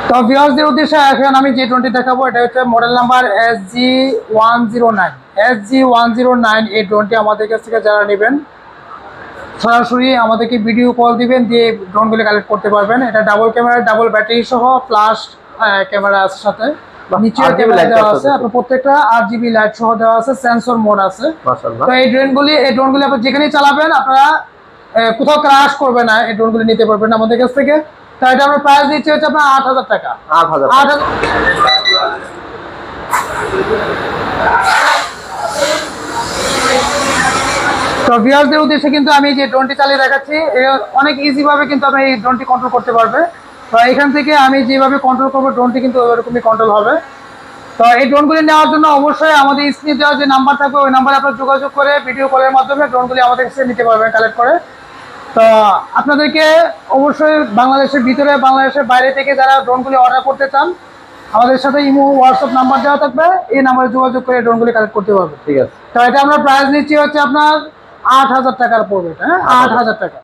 তো ভিউয়ার্সদের উদ্দেশ্যে এখন আমি যে ড্রোনটি দেখাবো এটা হচ্ছে মডেল নাম্বার SG-109। SG-109 এই ড্রোনটি আমাদের কাছ থেকে যারা নেবেন সরাসরি আমাদেরকে ভিডিও কল দিবেন, দিয়ে ড্রোনগুলি কালেক্ট করতে পারবেন। এটা ডাবল ক্যামেরা, ডাবল ব্যাটারি সহ প্লাস ক্যামেরা আছে সাথে, নিচে ক্যামেরা দেওয়া আছে, আপনার প্রত্যেকটা RGB লাইট সহ দেওয়া আছে, সেন্সর মোড আছে। তো এই ড্রোনগুলি আপনি যেখানেই চালাবেন আপনারা কোথাও ক্র্যাশ করবে না, এই ড্রোনগুলি নিতে পারবেন আমাদের কাছ থেকে। তো এটা আমরা প্রাইস দিচ্ছি হচ্ছে আপনার 8,000 টাকা। 8,000। তো ভিউয়ারদের উদ্দেশ্যে কিন্তু আমি যে ড্রোনটি চালিয়ে দেখাচ্ছি অনেক ইজি ভাবে কিন্তু আপনি এই ড্রোনটি কন্ট্রোল করতে পারবে। তো এখান থেকে আমি যেভাবে কন্ট্রোল করবো ড্রোনটি কিন্তু ওইরকমই কন্ট্রোল হবে। তো এই ড্রোনগুলি নেওয়ার জন্য অবশ্যই আমাদের স্ক্রিনে দেওয়া যে নাম্বার থাকবে ওই নাম্বারে আপনার যোগাযোগ করে ভিডিও কলের মাধ্যমে ড্রোনগুলি আমাদের কাছে নিতে পারবেন কালেক্ট করে। তো আপনাদেরকে অবশ্যই বাংলাদেশের ভিতরে, বাংলাদেশের বাইরে থেকে যারা ড্রোনগুলি অর্ডার করতে চান আমাদের সাথে ইমো হোয়াটসঅ্যাপ নাম্বার দেওয়া থাকবে, এই নাম্বারে যোগাযোগ করে ড্রোনগুলি কালেক্ট করতে পারবে। ঠিক আছে। তো এটা আমরা প্রাইস নিচ্ছি হচ্ছে আপনার 8,000 টাকার পড়বে। হ্যাঁ, 8,000 টাকা।